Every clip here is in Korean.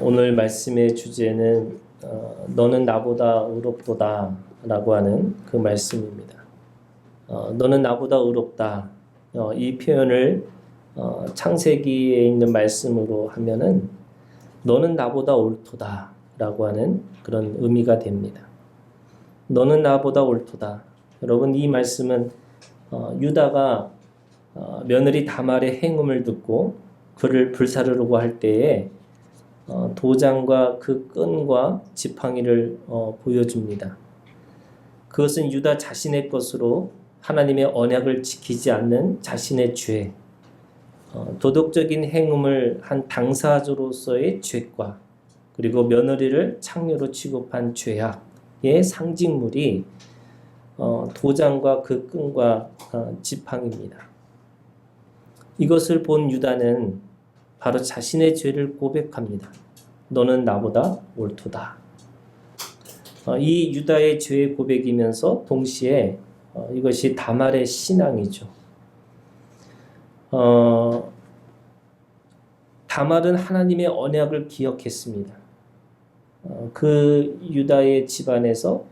오늘 말씀의 주제는 너는 나보다 의롭도다 라고 하는 그 말씀입니다. 너는 나보다 의롭다. 이 표현을 창세기에 있는 말씀으로 하면은 너는 나보다 옳도다 라고 하는 그런 의미가 됩니다. 너는 나보다 옳도다. 여러분, 이 말씀은 유다가 며느리 다말의 행음을 듣고 그를 불사르려고 할 때에 도장과 그 끈과 지팡이를 보여줍니다. 그것은 유다 자신의 것으로 하나님의 언약을 지키지 않는 자신의 죄, 도덕적인 행음을 한 당사자로서의 죄과 그리고 며느리를 창녀로 취급한 죄악의 상징물이 도장과 그 끈과 지팡이입니다. 이것을 본 유다는 바로 자신의 죄를 고백합니다. 너는 나보다 옳도다. 이 유다의 죄의 고백이면서 동시에 이것이 다말의 신앙이죠. 다말은 하나님의 언약을 기억했습니다. 그 유다의 집안에서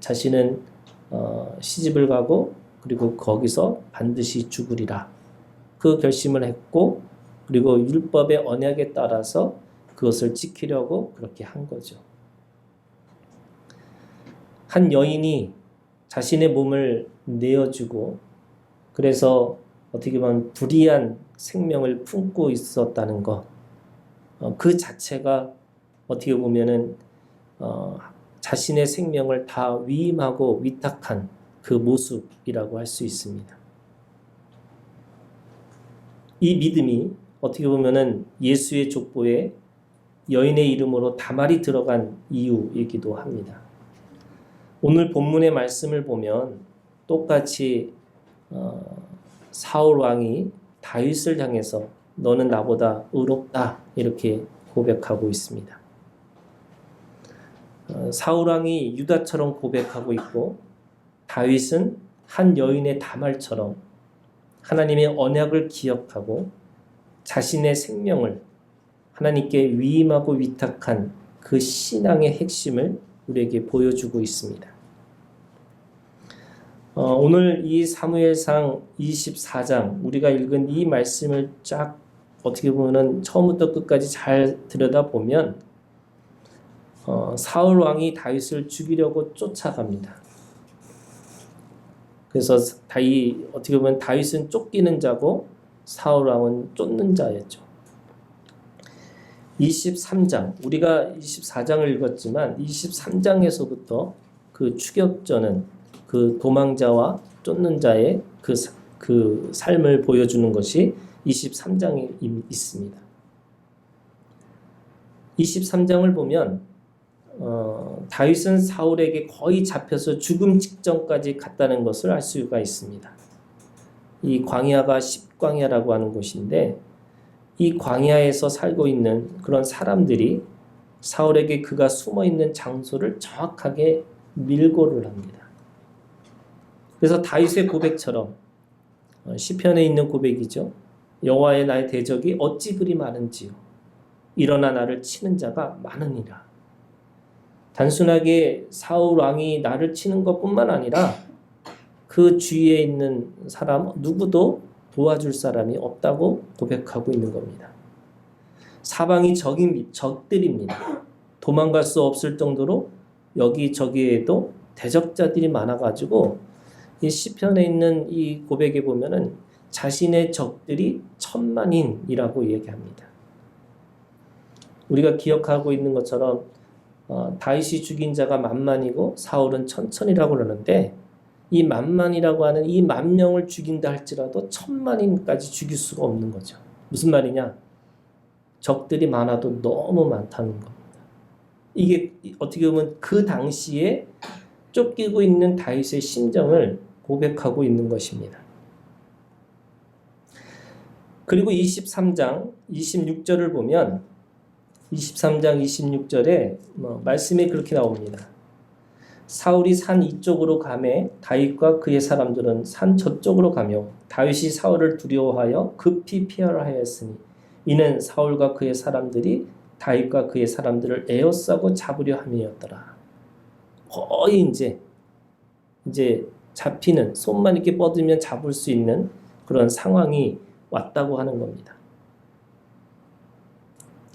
자신은 시집을 가고 그리고 거기서 반드시 죽으리라. 그 결심을 했고 그리고 율법의 언약에 따라서 그것을 지키려고 그렇게 한 거죠. 한 여인이 자신의 몸을 내어주고 그래서 어떻게 보면 불의한 생명을 품고 있었다는 것, 그 자체가 어떻게 보면은 자신의 생명을 다 위임하고 위탁한 그 모습이라고 할 수 있습니다. 이 믿음이 어떻게 보면은 예수의 족보에 여인의 이름으로 다말이 들어간 이유이기도 합니다. 오늘 본문의 말씀을 보면 똑같이 사울 왕이 다윗을 향해서 너는 나보다 의롭다 이렇게 고백하고 있습니다. 사울 왕이 유다처럼 고백하고 있고 다윗은 한 여인의 다말처럼 하나님의 언약을 기억하고 자신의 생명을 하나님께 위임하고 위탁한 그 신앙의 핵심을 우리에게 보여주고 있습니다. 오늘 이 사무엘상 24장 우리가 읽은 이 말씀을 쫙 어떻게 보면 처음부터 끝까지 잘 들여다보면 사울 왕이 다윗을 죽이려고 쫓아갑니다. 그래서 어떻게 보면 다윗은 쫓기는 자고 사울 왕은 쫓는 자였죠. 23장 우리가 24장을 읽었지만 23장에서부터 그 추격전은 그 도망자와 쫓는 자의 그 삶을 보여주는 것이 23장에 있습니다. 23장을 보면 다윗은 사울에게 거의 잡혀서 죽음 직전까지 갔다는 것을 알 수가 있습니다. 이 광야가 십광야라고 하는 곳인데 이 광야에서 살고 있는 그런 사람들이 사울에게 그가 숨어있는 장소를 정확하게 밀고를 합니다. 그래서 다윗의 고백처럼 시편에 있는 고백이죠. 여호와의 나의 대적이 어찌 그리 많은지요. 일어나 나를 치는 자가 많으니라. 단순하게 사울 왕이 나를 치는 것뿐만 아니라 그 주위에 있는 사람 누구도 도와줄 사람이 없다고 고백하고 있는 겁니다. 사방이 적들입니다. 도망갈 수 없을 정도로 여기저기에도 대적자들이 많아가지고 이 시편에 있는 이 고백에 보면은 자신의 적들이 1000만인이라고 얘기합니다. 우리가 기억하고 있는 것처럼 다윗이 죽인 자가 10,000만이고 사울은 1000이라고 그러는데 이 10,000이라고 하는 이 10,000명을 죽인다 할지라도 1000만인까지 죽일 수가 없는 거죠. 무슨 말이냐? 적들이 많아도 너무 많다는 겁니다. 이게 어떻게 보면 그 당시에 쫓기고 있는 다윗의 심정을 고백하고 있는 것입니다. 그리고 23장 26절을 보면 23장 26절에 말씀이 그렇게 나옵니다. 사울이 산 이쪽으로 가매 다윗과 그의 사람들은 산 저쪽으로 가며 다윗이 사울을 두려워하여 급히 피하려 하였으니 이는 사울과 그의 사람들이 다윗과 그의 사람들을 에워싸고 잡으려 함이었더라. 거의 이제 잡히는, 손만 이렇게 뻗으면 잡을 수 있는 그런 상황이 왔다고 하는 겁니다.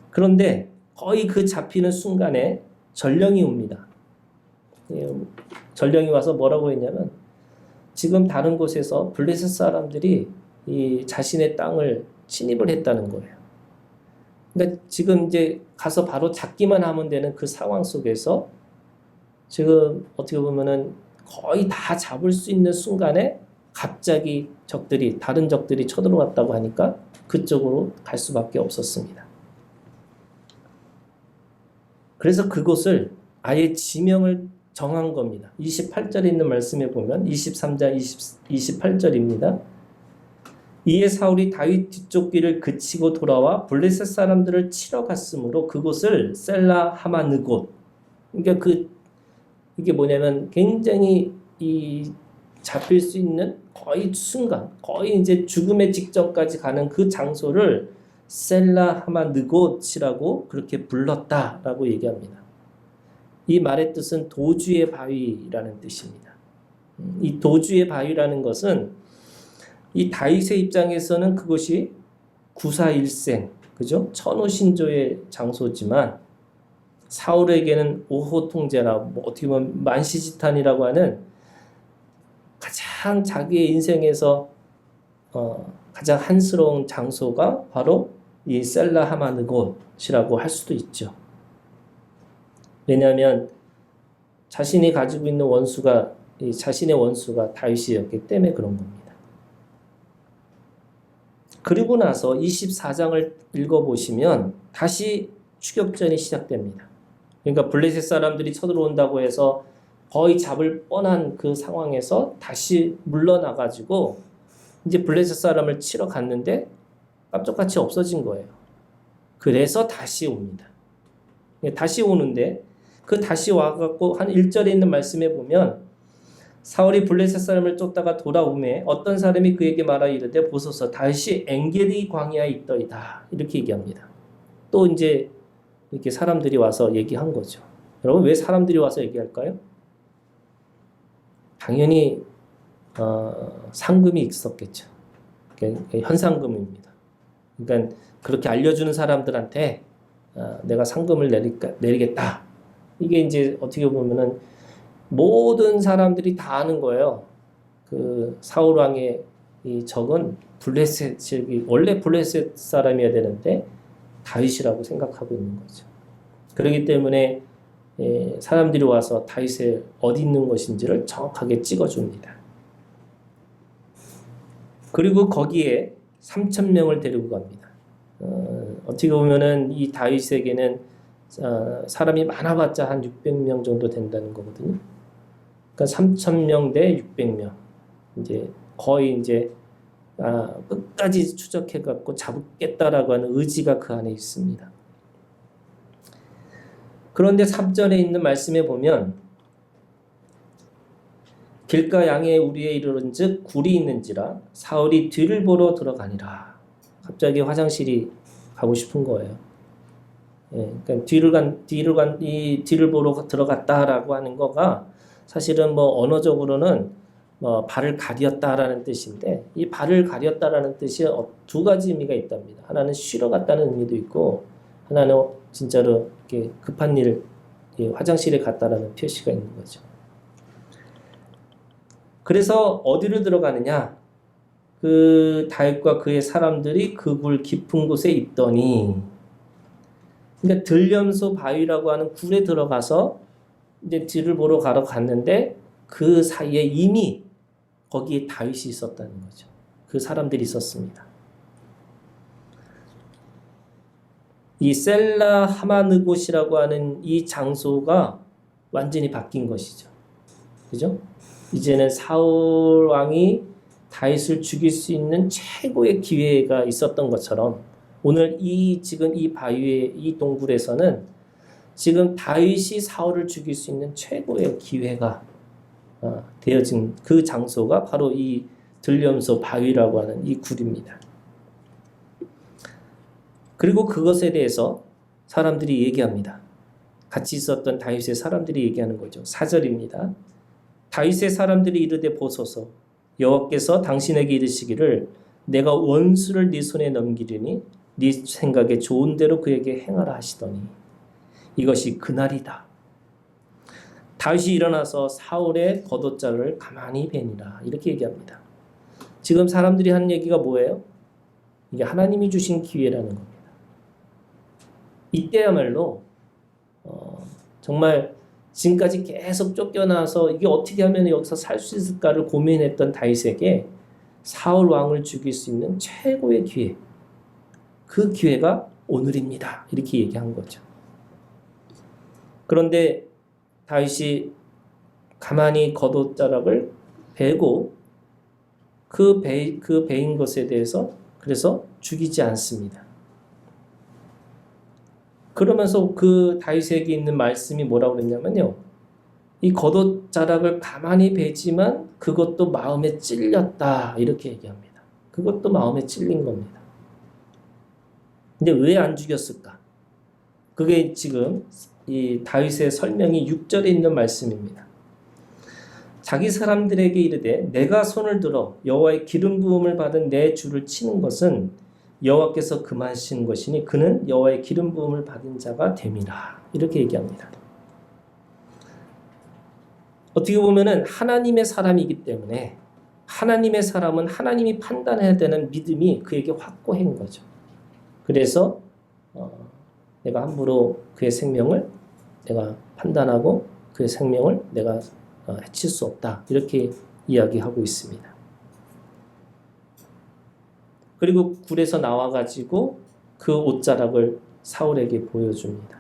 그런데 거의 그 잡히는 순간에 전령이 옵니다. 전령이 와서 뭐라고 했냐면, 지금 다른 곳에서 블레셋 사람들이 이 자신의 땅을 침입을 했다는 거예요. 그러니까 지금 이제 가서 바로 잡기만 하면 되는 그 상황 속에서 지금 어떻게 보면은 거의 다 잡을 수 있는 순간에 갑자기 다른 적들이 쳐들어왔다고 하니까 그쪽으로 갈 수밖에 없었습니다. 그래서 그곳을 아예 지명을 정한 겁니다. 28절에 있는 말씀에 보면 23장 28절입니다. 이에 사울이 다윗 뒤쪽 길을 그치고 돌아와 블레셋 사람들을 치러 갔으므로 그곳을 셀라 하마느곳. 그러니까 이게 뭐냐면 굉장히 이 잡힐 수 있는 거의 순간, 거의 이제 죽음의 직전까지 가는 그 장소를 셀라 하마느곳이라고 그렇게 불렀다라고 얘기합니다. 이 말의 뜻은 도주의 바위라는 뜻입니다. 이 도주의 바위라는 것은 이 다윗의 입장에서는 그것이 구사일생, 그죠? 천우신조의 장소지만 사울에게는 오호 통제라, 뭐 어떻게 보면 만시지탄이라고 하는 가장 자기의 인생에서 가장 한스러운 장소가 바로 이 셀라 하마느곳이라고 할 수도 있죠. 왜냐하면 자신이 가지고 있는 자신의 원수가 다윗이었기 때문에 그런 겁니다. 그리고 나서 24장을 읽어보시면 다시 추격전이 시작됩니다. 그러니까 블레셋 사람들이 쳐들어온다고 해서 거의 잡을 뻔한 그 상황에서 다시 물러나가지고 이제 블레셋 사람을 치러 갔는데 깜짝같이 없어진 거예요. 그래서 다시 옵니다. 다시 오는데 그 다시 와갖고 한 1절에 있는 말씀에 보면 사울이 블레셋 사람을 쫓다가 돌아오매 어떤 사람이 그에게 말하여 이르되 보소서 다윗이 엔게디 광야에 있더이다 이렇게 얘기합니다. 또 이제 이렇게 사람들이 와서 얘기한 거죠. 여러분 왜 사람들이 와서 얘기할까요? 당연히 상금이 있었겠죠. 현상금입니다. 그러니까 그렇게 알려주는 사람들한테 내가 상금을 내리겠다. 이게 이제 어떻게 보면은 모든 사람들이 다 아는 거예요. 그 사울 왕의 이 적은 원래 블레셋 사람이어야 되는데 다윗이라고 생각하고 있는 거죠. 그렇기 때문에 사람들이 와서 다윗이 어디 있는 것인지를 정확하게 찍어줍니다. 그리고 거기에 3,000명을 데리고 갑니다. 어떻게 보면은 이 다윗에게는 사람이 많아봤자 한 600명 정도 된다는 거거든요. 그러니까 3,000명 대 600명. 이제 거의 이제 끝까지 추적해갖고 잡겠다라고 하는 의지가 그 안에 있습니다. 그런데 3절에 있는 말씀에 보면 길가 양의 우리에 이르른즉 굴이 있는지라 사울이 뒤를 보러 들어가니라. 갑자기 화장실이 가고 싶은 거예요. 그러니까 뒤를 보러 들어갔다라고 하는 거가 사실은 뭐 언어적으로는 발을 가렸다라는 뜻인데 이 발을 가렸다라는 뜻이 두 가지 의미가 있답니다. 하나는 쉬러 갔다는 의미도 있고 하나는 진짜로 이렇게 급한 일 화장실에 갔다라는 표시가 있는 거죠. 그래서 어디로 들어가느냐? 그 다윗과 그의 사람들이 그 굴 깊은 곳에 있더니, 그러니까 들염소 바위라고 하는 굴에 들어가서 이제 뒤를 보러 가러 갔는데 그 사이에 이미 거기에 다윗이 있었다는 거죠. 그 사람들이 있었습니다. 이 셀라 하마느곳이라고 하는 이 장소가 완전히 바뀐 것이죠. 그죠? 이제는 사울 왕이 다윗을 죽일 수 있는 최고의 기회가 있었던 것처럼 오늘 지금 이 바위의 이 동굴에서는 지금 다윗이 사울을 죽일 수 있는 최고의 기회가 되어진 그 장소가 바로 이 들염소 바위라고 하는 이 굴입니다. 그리고 그것에 대해서 사람들이 얘기합니다. 같이 있었던 다윗의 사람들이 얘기하는 거죠. 4절입니다. 다윗의 사람들이 이르되 보소서 여호와께서 당신에게 이르시기를 내가 원수를 네 손에 넘기리니 네 생각에 좋은 대로 그에게 행하라 하시더니 이것이 그날이다. 다윗이 일어나서 사울의 겉옷자를 가만히 베니라 이렇게 얘기합니다. 지금 사람들이 하는 얘기가 뭐예요? 이게 하나님이 주신 기회라는 겁니다. 이때야말로 정말 지금까지 계속 쫓겨나서 이게 어떻게 하면 여기서 살 수 있을까를 고민했던 다윗에게 사울 왕을 죽일 수 있는 최고의 기회, 그 기회가 오늘입니다. 이렇게 얘기한 거죠. 그런데 다윗이 가만히 겉옷자락을 베고 그 베인 것에 대해서 그래서 죽이지 않습니다. 그러면서 그 다윗에게 있는 말씀이 뭐라고 그랬냐면요. 이 겉옷자락을 가만히 베지만 그것도 마음에 찔렸다. 이렇게 얘기합니다. 그것도 마음에 찔린 겁니다. 근데 왜 안 죽였을까? 그게 지금 이 다윗의 설명이 6절에 있는 말씀입니다. 자기 사람들에게 이르되 내가 손을 들어 여호와의 기름 부음을 받은 내 주를 치는 것은 여호와께서 금하신 것이니 그는 여호와의 기름 부음을 받은 자가 됨이라. 이렇게 얘기합니다. 어떻게 보면은 하나님의 사람이기 때문에 하나님의 사람은 하나님이 판단해야 되는 믿음이 그에게 확고한 거죠. 그래서 내가 함부로 그의 생명을 내가 판단하고 그의 생명을 내가 해칠 수 없다. 이렇게 이야기하고 있습니다. 그리고 굴에서 나와가지고 그 옷자락을 사울에게 보여줍니다.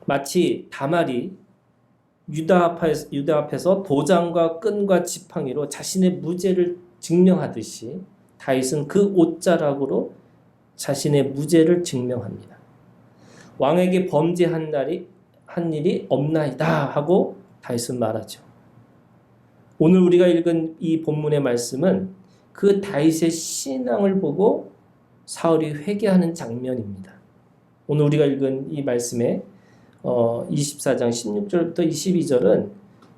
마치 다말이 유다 앞에서 도장과 끈과 지팡이로 자신의 무죄를 증명하듯이 다윗은 그 옷자락으로 자신의 무죄를 증명합니다. 왕에게 범죄한 일이 없나이다 하고 다윗은 말하죠. 오늘 우리가 읽은 이 본문의 말씀은 그 다윗의 신앙을 보고 사울이 회개하는 장면입니다. 오늘 우리가 읽은 이 말씀의 24장 16절부터 22절은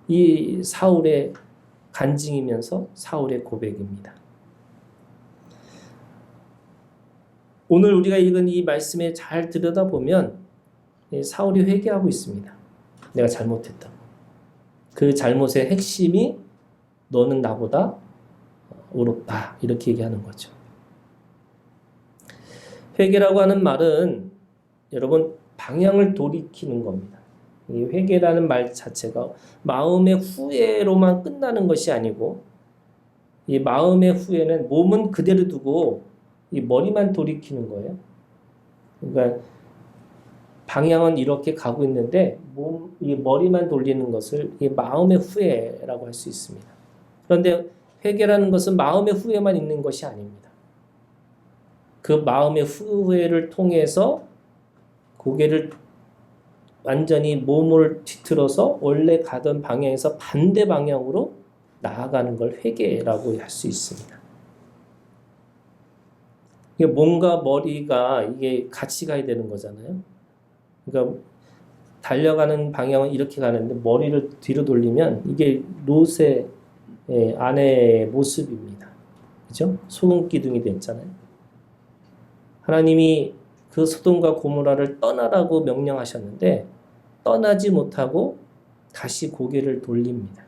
이 사울의 간증이면서 사울의 고백입니다. 오늘 우리가 읽은 이 말씀에 잘 들여다보면 사울이 회개하고 있습니다. 내가 잘못했다. 그 잘못의 핵심이 너는 나보다 의롭다. 이렇게 얘기하는 거죠. 회개라고 하는 말은 여러분 방향을 돌이키는 겁니다. 이 회개라는 말 자체가 마음의 후회로만 끝나는 것이 아니고 이 마음의 후회는 몸은 그대로 두고 이 머리만 돌이키는 거예요. 그러니까 방향은 이렇게 가고 있는데 이 머리만 돌리는 것을 이 마음의 후회라고 할 수 있습니다. 그런데 회개라는 것은 마음의 후회만 있는 것이 아닙니다. 그 마음의 후회를 통해서 고개를 완전히 몸을 뒤틀어서 원래 가던 방향에서 반대 방향으로 나아가는 걸 회개라고 할 수 있습니다. 이게 몸과 머리가 이게 같이 가야 되는 거잖아요. 그러니까 달려가는 방향은 이렇게 가는데 머리를 뒤로 돌리면 이게 롯의 아내의 모습입니다. 그죠? 소금 기둥이 됐잖아요. 하나님이 그 소돔과 고모라를 떠나라고 명령하셨는데 떠나지 못하고 다시 고개를 돌립니다.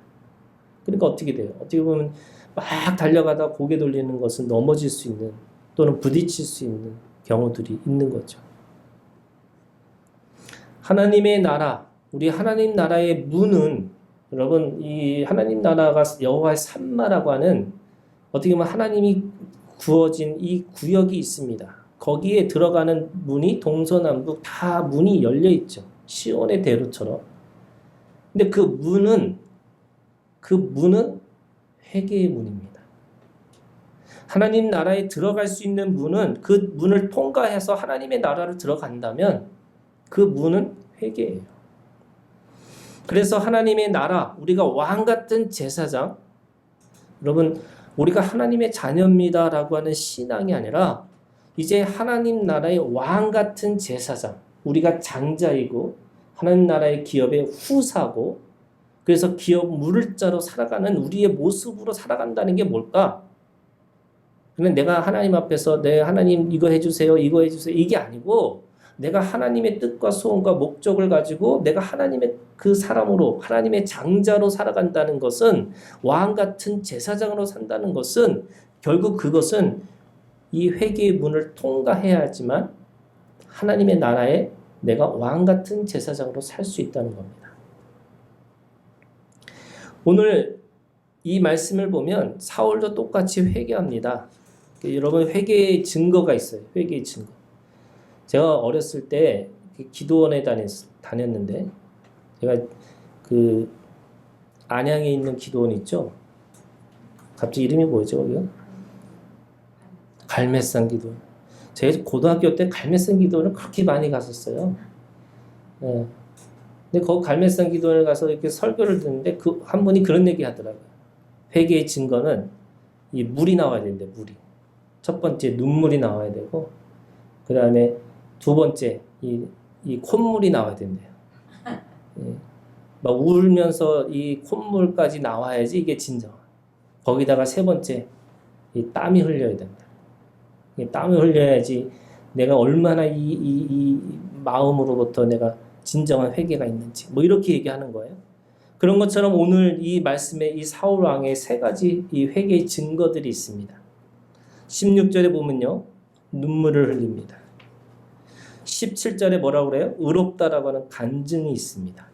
그러니까 어떻게 돼요? 어떻게 보면 막 달려가다 고개 돌리는 것은 넘어질 수 있는 또는 부딪힐 수 있는 경우들이 있는 거죠. 하나님의 나라, 우리 하나님 나라의 문은 여러분 이 하나님 나라가 여호와의 산마라고 하는 어떻게 보면 하나님이 구워진 이 구역이 있습니다. 거기에 들어가는 문이 동서남북 다 문이 열려 있죠. 시온의 대로처럼. 근데 그 문은 회개의 문입니다. 하나님 나라에 들어갈 수 있는 문은 그 문을 통과해서 하나님의 나라로 들어간다면 그 문은 회개예요. 그래서 하나님의 나라, 우리가 왕 같은 제사장, 여러분 우리가 하나님의 자녀입니다라고 하는 신앙이 아니라 이제 하나님 나라의 왕 같은 제사장, 우리가 장자이고 하나님 나라의 기업의 후사고, 그래서 기업 물을 자로 살아가는 우리의 모습으로 살아간다는 게 뭘까? 그냥 내가 하나님 앞에서 내 하나님 이거 해주세요, 이거 해주세요, 이게 아니고 내가 하나님의 뜻과 소원과 목적을 가지고 내가 하나님의 그 사람으로, 하나님의 장자로 살아간다는 것은, 왕 같은 제사장으로 산다는 것은, 결국 그것은 이 회개의 문을 통과해야지만 하나님의 나라에 내가 왕 같은 제사장으로 살 수 있다는 겁니다. 오늘 이 말씀을 보면 사울도 똑같이 회개합니다. 여러분, 회개의 증거가 있어요. 회개의 증거. 제가 어렸을 때 기도원에 다녔는데, 제가 그 안양에 있는 기도원 있죠? 갑자기 이름이 뭐죠, 거기가? 갈매산 기도원. 제가 고등학교 때 갈매산 기도원을 그렇게 많이 갔었어요. 네. 근데 거기 갈매산 기도원에 가서 이렇게 설교를 듣는데 그 한 분이 그런 얘기 하더라고요. 회개의 증거는 이 물이 나와야 된대, 물이. 첫 번째 눈물이 나와야 되고, 그 다음에 두 번째 이 콧물이 나와야 된대요. 예. 막 울면서 이 콧물까지 나와야지 이게 진정. 거기다가 세 번째 이 땀이 흘려야 된다. 이 땀이 흘려야지 내가 얼마나 이 마음으로부터 내가 진정한 회개가 있는지, 뭐 이렇게 얘기하는 거예요. 그런 것처럼 오늘 이 말씀에 이 사울 왕의 세 가지 이 회개의 증거들이 있습니다. 16절에 보면요, 눈물을 흘립니다. 17절에 뭐라고 그래요? 의롭다라고 하는 간증이 있습니다.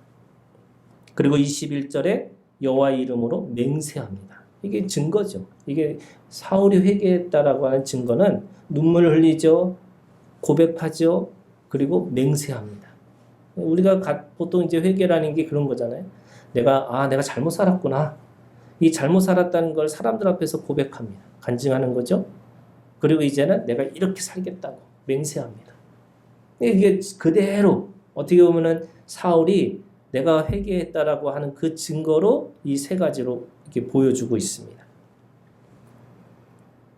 그리고 21절에 여호와의 이름으로 맹세합니다. 이게 증거죠. 이게 사울이 회개했다라고 하는 증거는 눈물을 흘리죠, 고백하죠, 그리고 맹세합니다. 우리가 보통 이제 회개라는 게 그런 거잖아요. 내가 잘못 살았구나. 이 잘못 살았다는 걸 사람들 앞에서 고백합니다. 간증하는 거죠. 그리고 이제는 내가 이렇게 살겠다고 맹세합니다. 이게 그대로 어떻게 보면은 사울이 내가 회개했다라고 하는 그 증거로 이 세 가지로 이렇게 보여주고 있습니다.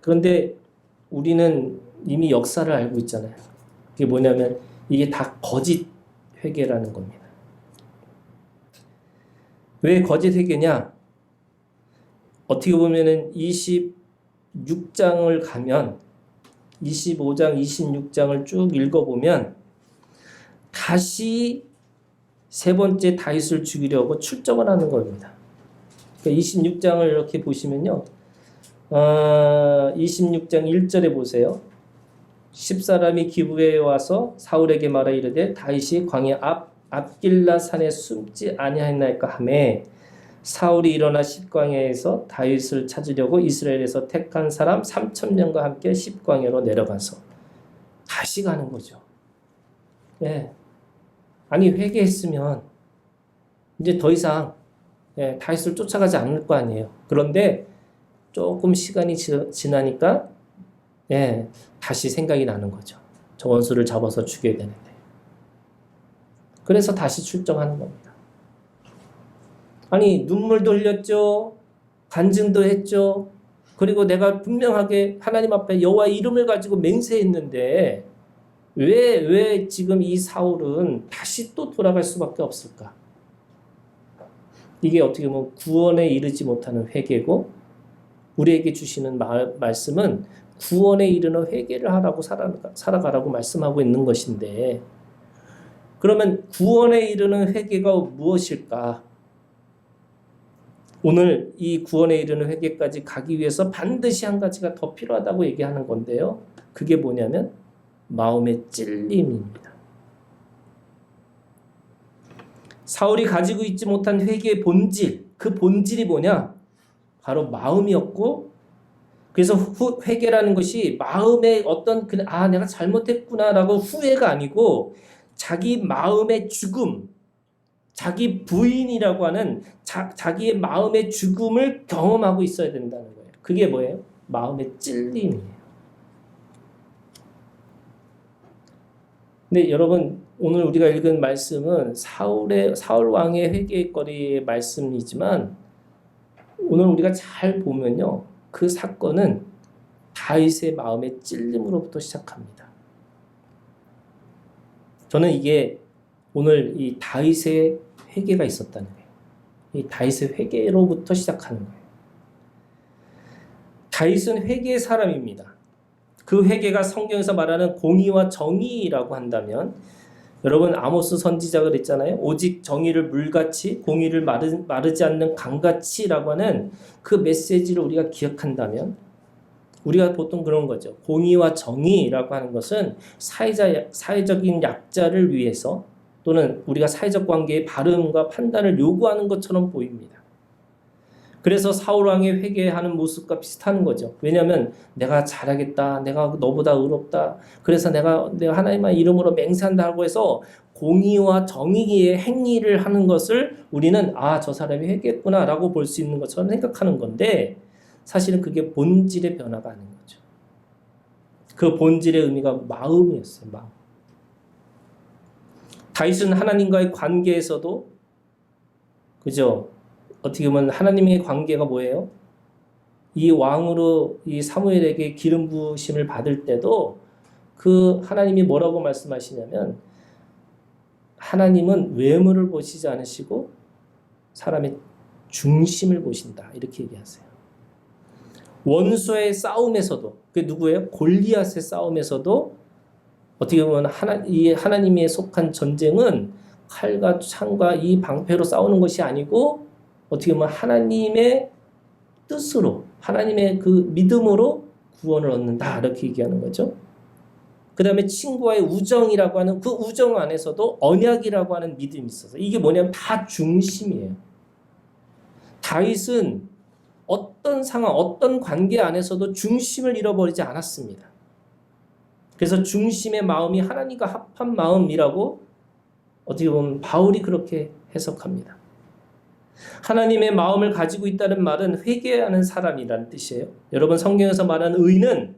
그런데 우리는 이미 역사를 알고 있잖아요. 그게 뭐냐면 이게 다 거짓 회개라는 겁니다. 왜 거짓 회개냐? 어떻게 보면은 26장을 가면 25장, 26장을 쭉 읽어보면 다시 세 번째 다윗을 죽이려고 출정을 하는 겁니다. 그러니까 26장을 이렇게 보시면요, 26장 1절에 보세요. 10사람이 기브에 와서 사울에게 말하 이르되 다윗이 광야 앞길라 산에 숨지 아니하였나이까 하매 사울이 일어나 십광야에서 다윗을 찾으려고 이스라엘에서 택한 사람 3,000명과 함께 십광야로 내려가서 다시 가는 거죠. 예. 아니, 회개했으면 이제 더 이상 다윗을 쫓아가지 않을 거 아니에요. 그런데 조금 시간이 지나니까 다시 생각이 나는 거죠. 저 원수를 잡아서 죽여야 되는데. 그래서 다시 출정하는 겁니다. 아니, 눈물도 흘렸죠. 간증도 했죠. 그리고 내가 분명하게 하나님 앞에 여호와의 이름을 가지고 맹세했는데 왜 지금 이 사울은 다시 또 돌아갈 수밖에 없을까? 이게 어떻게 보면 구원에 이르지 못하는 회개고, 우리에게 주시는 말씀은 구원에 이르는 회개를 하라고 살아가라고 말씀하고 있는 것인데, 그러면 구원에 이르는 회개가 무엇일까? 오늘 이 구원에 이르는 회개까지 가기 위해서 반드시 한 가지가 더 필요하다고 얘기하는 건데요. 그게 뭐냐면 마음의 찔림입니다. 사울이 가지고 있지 못한 회개의 본질, 그 본질이 뭐냐? 바로 마음이었고, 그래서 회개라는 것이 마음의 어떤 내가 잘못했구나라고 후회가 아니고 자기 마음의 죽음, 자기 부인이라고 하는 자기의 마음의 죽음을 경험하고 있어야 된다는 거예요. 그게 뭐예요? 마음의 찔림이에요. 근데 여러분, 오늘 우리가 읽은 말씀은 사울 왕의 회개거리의 말씀이지만 오늘 우리가 잘 보면요, 그 사건은 다윗의 마음의 찔림으로부터 시작합니다. 저는 이게 오늘 이 다윗의 회개가 있었다는 거예요. 이 다윗의 회개로부터 시작하는 거예요. 다윗은 회개의 사람입니다. 그 회개가 성경에서 말하는 공의와 정의라고 한다면, 여러분 아모스 선지자가 그랬잖아요. 오직 정의를 물같이 공의를 마르지 않는 강같이라고 하는 그 메시지를 우리가 기억한다면, 우리가 보통 그런 거죠. 공의와 정의라고 하는 것은 사회적인 약자를 위해서 또는 우리가 사회적 관계의 바름과 판단을 요구하는 것처럼 보입니다. 그래서 사울왕의 회개하는 모습과 비슷한 거죠. 왜냐하면 내가 잘하겠다, 내가 너보다 의롭다, 그래서 내가 하나님의 이름으로 맹세한다고 해서 공의와 정의의 행위를 하는 것을 우리는 저 사람이 회개했구나 라고 볼 수 있는 것처럼 생각하는 건데, 사실은 그게 본질의 변화가 아닌 거죠. 그 본질의 의미가 마음이었어요. 마음. 다윗은 하나님과의 관계에서도, 그죠? 어떻게 보면 하나님의 관계가 뭐예요? 이 왕으로 이 사무엘에게 기름 부으심을 받을 때도 그 하나님이 뭐라고 말씀하시냐면, 하나님은 외모를 보시지 않으시고 사람의 중심을 보신다, 이렇게 얘기하세요. 원수의 싸움에서도, 그게 누구예요? 골리앗의 싸움에서도 어떻게 보면 하나님에 속한 전쟁은 칼과 창과 이 방패로 싸우는 것이 아니고 어떻게 보면 하나님의 뜻으로, 하나님의 그 믿음으로 구원을 얻는다, 이렇게 얘기하는 거죠. 그 다음에 친구와의 우정이라고 하는 그 우정 안에서도 언약이라고 하는 믿음이 있어서, 이게 뭐냐면 다 중심이에요. 다윗은 어떤 상황, 어떤 관계 안에서도 중심을 잃어버리지 않았습니다. 그래서 중심의 마음이 하나님과 합한 마음이라고 어떻게 보면 바울이 그렇게 해석합니다. 하나님의 마음을 가지고 있다는 말은 회개하는 사람이라는 뜻이에요. 여러분 성경에서 말하는 의는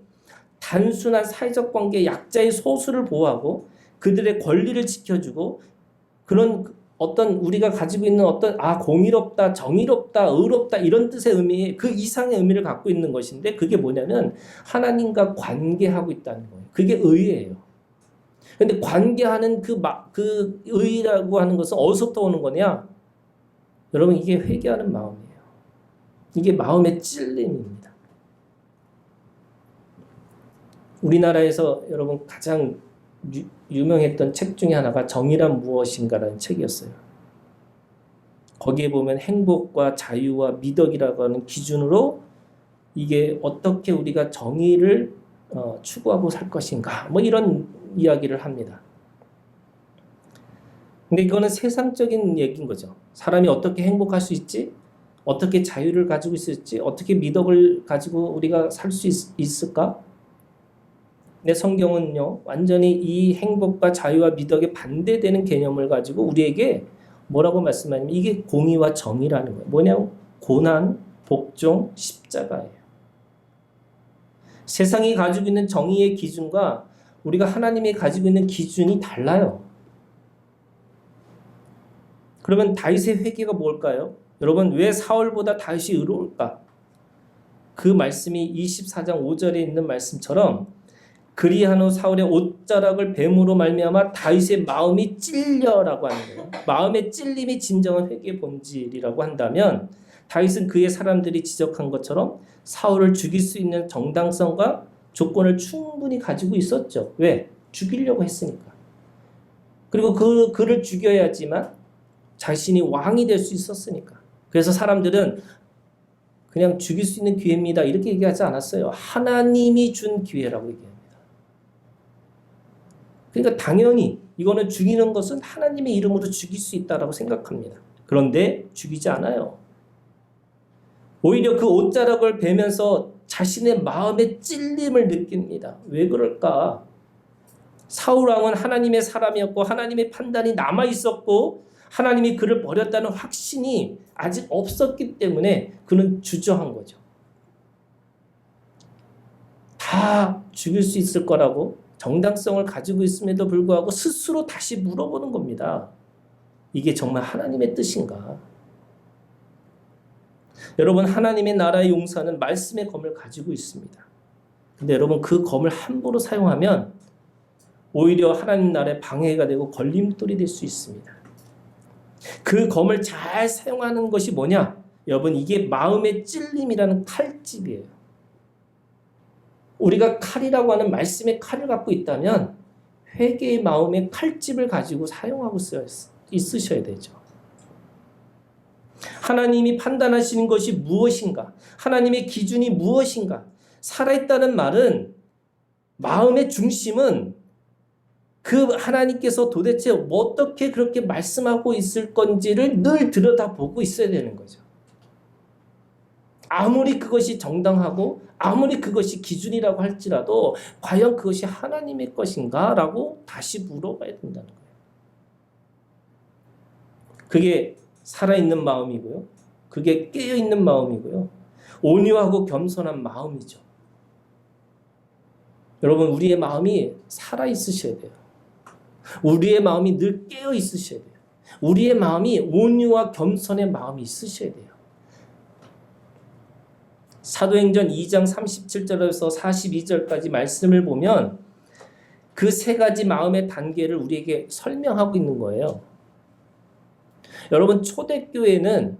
단순한 사회적 관계 약자의 소수를 보호하고 그들의 권리를 지켜주고, 그런 어떤 우리가 가지고 있는 어떤 공의롭다, 정의롭다, 의롭다 이런 뜻의 의미, 그 이상의 의미를 갖고 있는 것인데, 그게 뭐냐면 하나님과 관계하고 있다는 거예요. 그게 의예요. 근데 관계하는 그 의라고 하는 것은 어디서부터 오는 거냐? 여러분 이게 회개하는 마음이에요. 이게 마음의 찔림입니다. 우리나라에서 여러분 가장 유명했던 책 중에 하나가 정의란 무엇인가라는 책이었어요. 거기에 보면 행복과 자유와 미덕이라고 하는 기준으로 이게 어떻게 우리가 정의를 추구하고 살 것인가, 뭐 이런 이야기를 합니다. 근데 이거는 세상적인 얘기인 거죠. 사람이 어떻게 행복할 수 있지? 어떻게 자유를 가지고 있을지? 어떻게 미덕을 가지고 우리가 살 수 있을까? 근데 성경은요, 완전히 이 행복과 자유와 미덕에 반대되는 개념을 가지고 우리에게 뭐라고 말씀하냐면, 이게 공의와 정의라는 거예요. 뭐냐면 고난, 복종, 십자가예요. 세상이 가지고 있는 정의의 기준과 우리가 하나님이 가지고 있는 기준이 달라요. 그러면 다윗의 회개가 뭘까요? 여러분 왜 사울보다 다윗이 의로울까? 그 말씀이 24장 5절에 있는 말씀처럼, 그리한 후 사울의 옷자락을 뱀으로 말미암아 다윗의 마음이 찔려라고 하는 거예요. 마음의 찔림이 진정한 회개의 본질이라고 한다면, 다윗은 그의 사람들이 지적한 것처럼 사울을 죽일 수 있는 정당성과 조건을 충분히 가지고 있었죠. 왜? 죽이려고 했으니까. 그리고 그를 죽여야지만 자신이 왕이 될 수 있었으니까. 그래서 사람들은 그냥 죽일 수 있는 기회입니다, 이렇게 얘기하지 않았어요. 하나님이 준 기회라고 얘기합니다. 그러니까 당연히 이거는 죽이는 것은 하나님의 이름으로 죽일 수 있다라고 생각합니다. 그런데 죽이지 않아요. 오히려 그 옷자락을 베면서 자신의 마음의 찔림을 느낍니다. 왜 그럴까? 사울왕은 하나님의 사람이었고 하나님의 판단이 남아있었고 하나님이 그를 버렸다는 확신이 아직 없었기 때문에 그는 주저한 거죠. 다 죽일 수 있을 거라고 정당성을 가지고 있음에도 불구하고 스스로 다시 물어보는 겁니다. 이게 정말 하나님의 뜻인가? 여러분, 하나님의 나라의 용사는 말씀의 검을 가지고 있습니다. 근데 여러분 그 검을 함부로 사용하면 오히려 하나님 나라에 방해가 되고 걸림돌이 될 수 있습니다. 그 검을 잘 사용하는 것이 뭐냐? 여러분 이게 마음의 찔림이라는 칼집이에요. 우리가 칼이라고 하는 말씀의 칼을 갖고 있다면 회개의 마음의 칼집을 가지고 사용하고 있으셔야 되죠. 하나님이 판단하시는 것이 무엇인가? 하나님의 기준이 무엇인가? 살아있다는 말은 마음의 중심은 그 하나님께서 도대체 어떻게 그렇게 말씀하고 있을 건지를 늘 들여다보고 있어야 되는 거죠. 아무리 그것이 정당하고 아무리 그것이 기준이라고 할지라도 과연 그것이 하나님의 것인가? 라고 다시 물어봐야 된다는 거예요. 그게 살아있는 마음이고요. 그게 깨어있는 마음이고요. 온유하고 겸손한 마음이죠. 여러분 우리의 마음이 살아있으셔야 돼요. 우리의 마음이 늘 깨어 있으셔야 돼요. 우리의 마음이 온유와 겸손의 마음이 있으셔야 돼요. 사도행전 2장 37절에서 42절까지 말씀을 보면 그 세 가지 마음의 단계를 우리에게 설명하고 있는 거예요. 여러분 초대교회는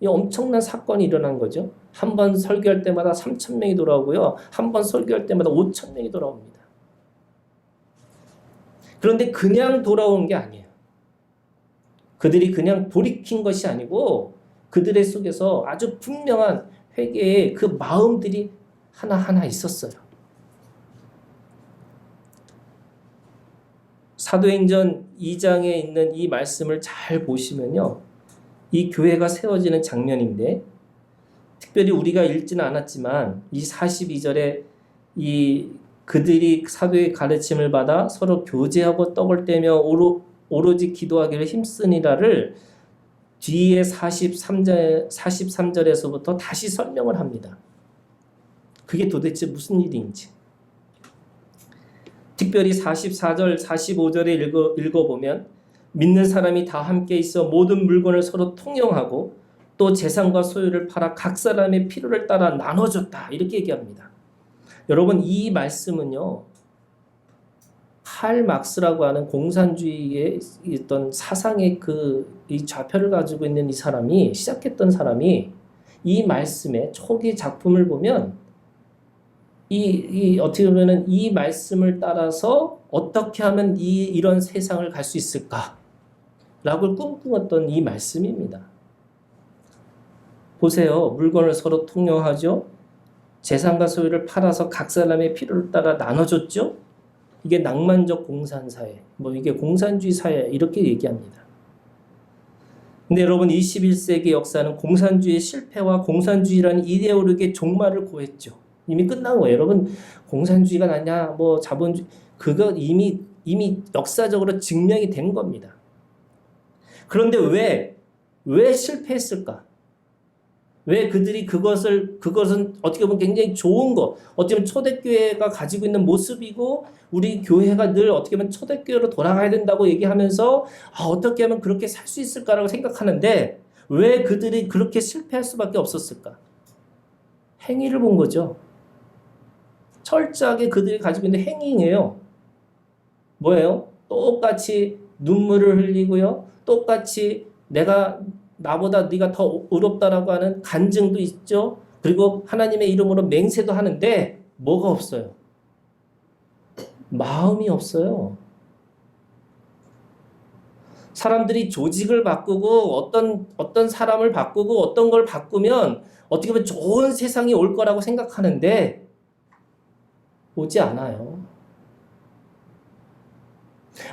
엄청난 사건이 일어난 거죠. 한 번 설교할 때마다 3,000명이 돌아오고요. 한 번 설교할 때마다 5,000명이 돌아옵니다. 그런데 그냥 돌아온 게 아니에요. 그들이 그냥 돌이킨 것이 아니고 그들의 속에서 아주 분명한 회개의 그 마음들이 하나하나 있었어요. 사도행전 2장에 있는 이 말씀을 잘 보시면요. 이 교회가 세워지는 장면인데 특별히 우리가 읽지는 않았지만 이 42절에 그들이 사도의 가르침을 받아 서로 교제하고 떡을 떼며 오로지 기도하기를 힘쓰니라를 뒤에 43절에서부터 다시 설명을 합니다. 그게 도대체 무슨 일인지. 특별히 44절, 45절에 읽어보면 믿는 사람이 다 함께 있어 모든 물건을 서로 통용하고 또 재산과 소유를 팔아 각 사람의 필요를 따라 나눠줬다. 이렇게 얘기합니다. 여러분 이 말씀은요. 칼 막스라고 하는 공산주의의 어떤 사상의 이 좌표를 가지고 있는 이 사람이 시작했던 사람이 이 말씀의 초기 작품을 보면 어떻게 보면은 이 말씀을 따라서 어떻게 하면 이런 세상을 갈 수 있을까라고 꿈꾸었던 이 말씀입니다. 보세요. 물건을 서로 통용하죠. 재산과 소유를 팔아서 각 사람의 필요를 따라 나눠줬죠. 이게 낭만적 공산사회, 이게 공산주의 사회 이렇게 얘기합니다. 근데 여러분 21세기 역사는 공산주의의 실패와 공산주의라는 이데올로기의 종말을 고했죠. 이미 끝난 거예요. 여러분 공산주의가 낫냐, 자본주의 그거 이미 역사적으로 증명이 된 겁니다. 그런데 왜 실패했을까? 왜 그들이 그것은 어떻게 보면 굉장히 좋은 거, 어떻게 보면 초대교회가 가지고 있는 모습이고 우리 교회가 늘 어떻게 보면 초대교회로 돌아가야 된다고 얘기하면서 어떻게 하면 그렇게 살 수 있을까라고 생각하는데 왜 그들이 그렇게 실패할 수밖에 없었을까? 행위를 본 거죠. 철저하게 그들이 가지고 있는 행위예요. 뭐예요? 똑같이 눈물을 흘리고요. 똑같이 나보다 네가 더 의롭다라고 하는 간증도 있죠. 그리고 하나님의 이름으로 맹세도 하는데 뭐가 없어요? 마음이 없어요. 사람들이 조직을 바꾸고 어떤 사람을 바꾸고 어떤 걸 바꾸면 어떻게 보면 좋은 세상이 올 거라고 생각하는데 오지 않아요.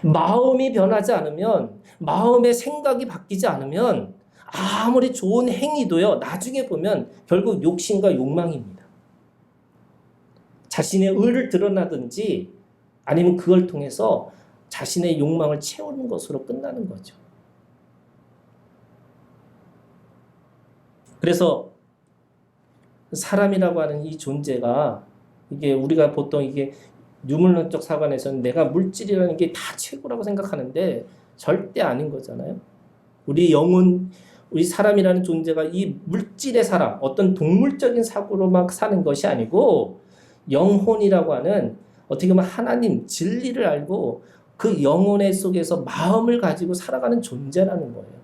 마음이 변하지 않으면, 마음의 생각이 바뀌지 않으면 아무리 좋은 행위도요, 나중에 보면 결국 욕심과 욕망입니다. 자신의 의를 드러나든지 아니면 그걸 통해서 자신의 욕망을 채우는 것으로 끝나는 거죠. 그래서 사람이라고 하는 이 존재가 이게 우리가 보통 이게 유물론적 사관에서는 내가 물질이라는 게 다 최고라고 생각하는데 절대 아닌 거잖아요. 우리 영혼, 우리 사람이라는 존재가 이 물질의 사람, 어떤 동물적인 사고로 막 사는 것이 아니고 영혼이라고 하는 어떻게 보면 하나님 진리를 알고 그 영혼의 속에서 마음을 가지고 살아가는 존재라는 거예요.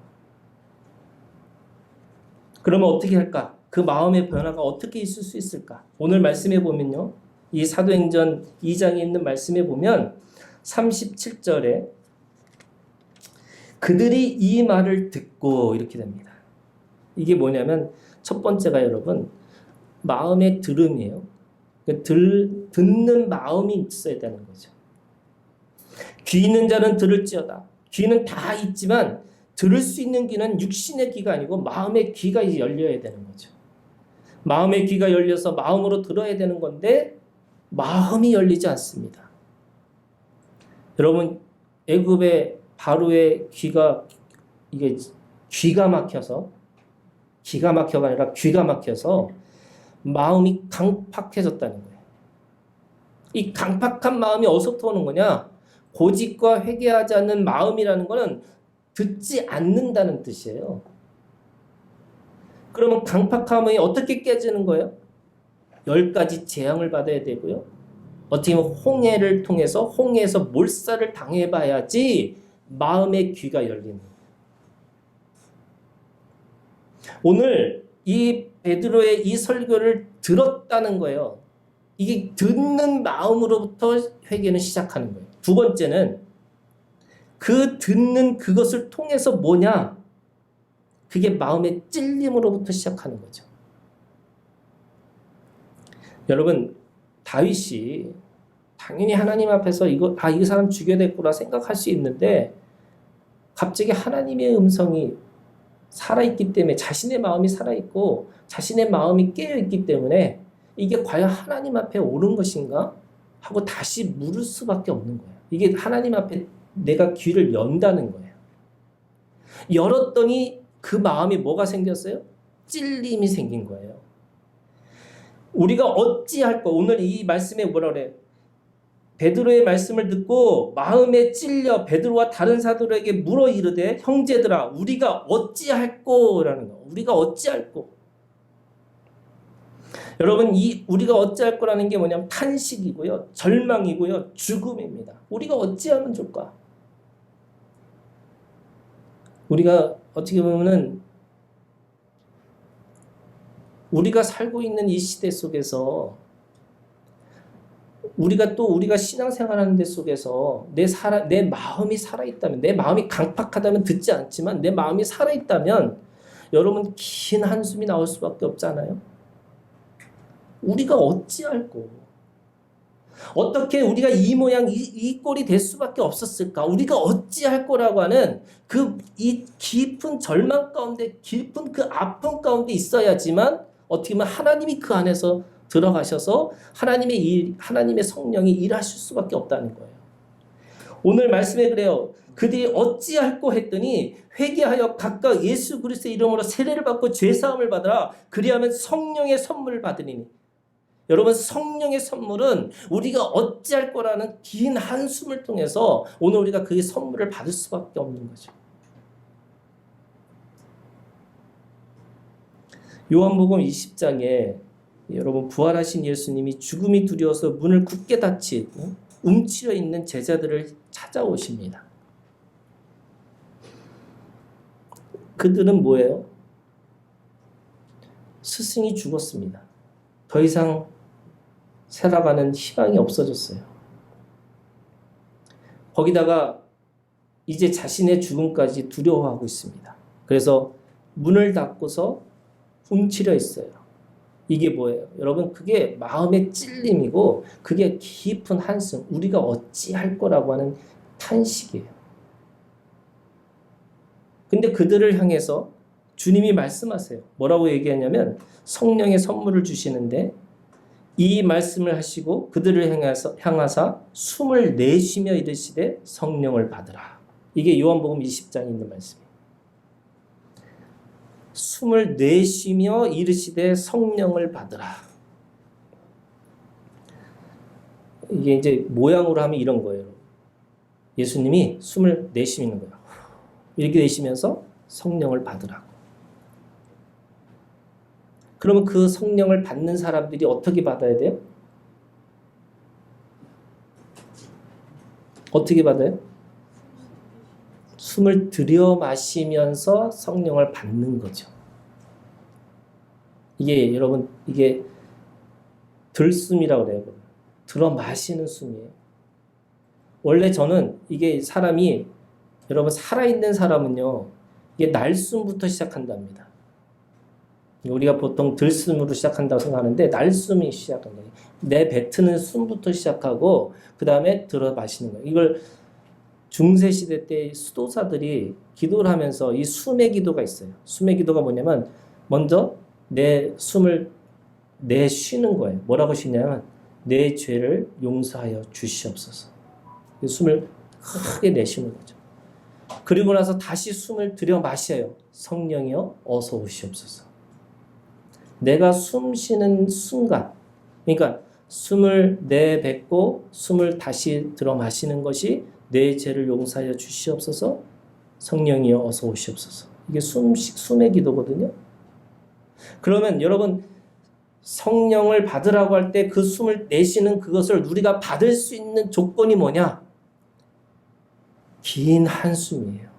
그러면 어떻게 할까? 그 마음의 변화가 어떻게 있을 수 있을까? 오늘 말씀해 보면요. 이 사도행전 2장에 있는 말씀에 보면 37절에 그들이 이 말을 듣고 이렇게 됩니다. 이게 뭐냐면 첫 번째가 여러분 마음의 들음이에요. 듣는 마음이 있어야 되는 거죠. 귀 있는 자는 들을지어다. 귀는 다 있지만 들을 수 있는 귀는 육신의 귀가 아니고 마음의 귀가 열려야 되는 거죠. 마음의 귀가 열려서 마음으로 들어야 되는 건데 마음이 열리지 않습니다. 여러분 애굽의 바로의 귀가 이게 귀가 막혀서 기가 막혀가 아니라 귀가 막혀서 마음이 강팍해졌다는 거예요. 이 강팍한 마음이 어디서부터 오는 거냐? 고집과 회개하지 않는 마음이라는 거는 듣지 않는다는 뜻이에요. 그러면 강팍함이 어떻게 깨지는 거예요? 10가지 재앙을 받아야 되고요. 어떻게 보면 홍해를 통해서 홍해에서 몰살을 당해봐야지 마음의 귀가 열리는 거예요. 오늘 이 베드로의 이 설교를 들었다는 거예요. 이게 듣는 마음으로부터 회개는 시작하는 거예요. 두 번째는 그 듣는 그것을 통해서 뭐냐? 그게 마음의 찔림으로부터 시작하는 거죠. 여러분 다윗이 당연히 하나님 앞에서 이 사람 죽여야 되겠구나 생각할 수 있는데 갑자기 하나님의 음성이 살아있기 때문에 자신의 마음이 살아있고 자신의 마음이 깨어있기 때문에 이게 과연 하나님 앞에 옳은 것인가? 하고 다시 물을 수밖에 없는 거예요. 이게 하나님 앞에 내가 귀를 연다는 거예요. 열었더니 그 마음이 뭐가 생겼어요? 찔림이 생긴 거예요. 우리가 어찌할까? 오늘 이 말씀에 뭐라 그래요? 베드로의 말씀을 듣고 마음에 찔려 베드로와 다른 사도들에게 물어 이르되 형제들아 우리가 어찌할꼬라는 거. 우리가 어찌할꼬. 여러분 이 우리가 어찌할 거라는 게 뭐냐면 탄식이고요. 절망이고요. 죽음입니다. 우리가 어찌하면 좋을까? 우리가 어떻게 보면은 우리가 살고 있는 이 시대 속에서 우리가 신앙생활하는 데 속에서 내 마음이 살아있다면 내 마음이 강팍하다면 듣지 않지만 내 마음이 살아있다면 여러분 긴 한숨이 나올 수밖에 없잖아요. 우리가 어찌할꼬 어떻게 우리가 이 모양 이 꼴이 될 수밖에 없었을까? 우리가 어찌할 거라고 하는 이 깊은 절망 가운데 깊은 그 아픔 가운데 있어야지만 어떻게 보면 하나님이 그 안에서 들어가셔서 하나님의 성령이 일하실 수밖에 없다는 거예요. 오늘 말씀에 그래요. 그들이 어찌할꼬 했더니 회개하여 각각 예수 그리스도의 이름으로 세례를 받고 죄 사함을 받으라. 그리하면 성령의 선물을 받으리니. 여러분 성령의 선물은 우리가 어찌할 거라는 긴 한숨을 통해서 오늘 우리가 그 선물을 받을 수밖에 없는 거죠. 요한복음 20장에 여러분 부활하신 예수님이 죽음이 두려워서 문을 굳게 닫히고 움츠려 있는 제자들을 찾아오십니다. 그들은 뭐예요? 스승이 죽었습니다. 더 이상 살아가는 희망이 없어졌어요. 거기다가 이제 자신의 죽음까지 두려워하고 있습니다. 그래서 문을 닫고서 움츠려 있어요. 이게 뭐예요? 여러분 그게 마음의 찔림이고 그게 깊은 한숨, 우리가 어찌할 거라고 하는 탄식이에요. 근데 그들을 향해서 주님이 말씀하세요. 뭐라고 얘기하냐면 성령의 선물을 주시는데 이 말씀을 하시고 그들을 향하사 숨을 내쉬며 이르시되 성령을 받으라. 이게 요한복음 20장에 있는 말씀이에요. 숨을 내쉬며 이르시되 성령을 받으라. 이게 이제 모양으로 하면 이런 거예요. 예수님이 숨을 내쉬는 거예요. 이렇게 내쉬면서 성령을 받으라고. 그러면 그 성령을 받는 사람들이 어떻게 받아야 돼요? 어떻게 받아요? 숨을 들여 마시면서 성령을 받는 거죠. 이게 여러분 이게 들숨이라고 그래요. 들어 마시는 숨이에요. 원래 저는 이게 사람이 여러분 살아있는 사람은요. 이게 날숨부터 시작한답니다. 우리가 보통 들숨으로 시작한다고 생각하는데 날숨이 시작한 거예요. 내뱉는 숨부터 시작하고 그 다음에 들어 마시는 거예요. 이걸 중세시대 때 수도사들이 기도를 하면서 이 숨의 기도가 있어요. 숨의 기도가 뭐냐면 먼저 내 숨을 내쉬는 거예요. 뭐라고 쉬냐면 내 죄를 용서하여 주시옵소서. 숨을 크게 내쉬는 거죠. 그리고 나서 다시 숨을 들여 마셔요. 성령이여 어서 오시옵소서. 내가 숨 쉬는 순간, 그러니까 숨을 내뱉고 숨을 다시 들어 마시는 것이 내 죄를 용서하여 주시옵소서. 성령이여 어서 오시옵소서. 이게 숨의 기도거든요. 그러면 여러분 성령을 받으라고 할 때 그 숨을 내쉬는 그것을 우리가 받을 수 있는 조건이 뭐냐? 긴 한숨이에요.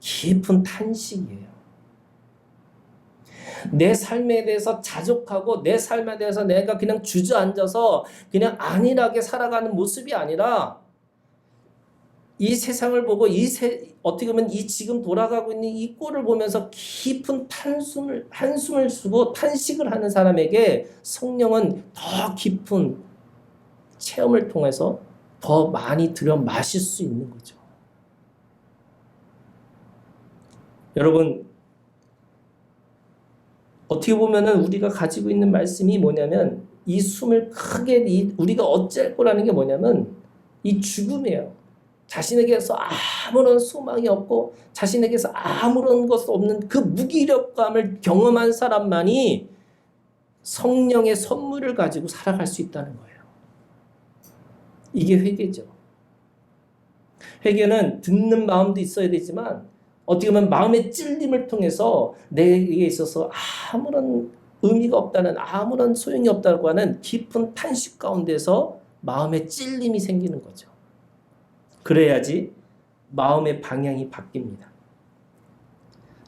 깊은 탄식이에요. 내 삶에 대해서 자족하고 내 삶에 대해서 내가 그냥 주저앉아서 그냥 안일하게 살아가는 모습이 아니라 이 세상을 보고 어떻게 보면 이 지금 돌아가고 있는 이 꼴을 보면서 깊은 한숨을 쉬고 탄식을 하는 사람에게 성령은 더 깊은 체험을 통해서 더 많이 들여 마실 수 있는 거죠. 여러분 어떻게 보면은 우리가 가지고 있는 말씀이 뭐냐면 이 숨을 크게 우리가 어찌할 거라는 게 뭐냐면 이 죽음이에요. 자신에게서 아무런 소망이 없고 자신에게서 아무런 것 없는 그 무기력감을 경험한 사람만이 성령의 선물을 가지고 살아갈 수 있다는 거예요. 이게 회개죠. 회개는 듣는 마음도 있어야 되지만 어떻게 보면 마음의 찔림을 통해서 내게 있어서 아무런 의미가 없다는 아무런 소용이 없다고 하는 깊은 탄식 가운데서 마음의 찔림이 생기는 거죠. 그래야지 마음의 방향이 바뀝니다.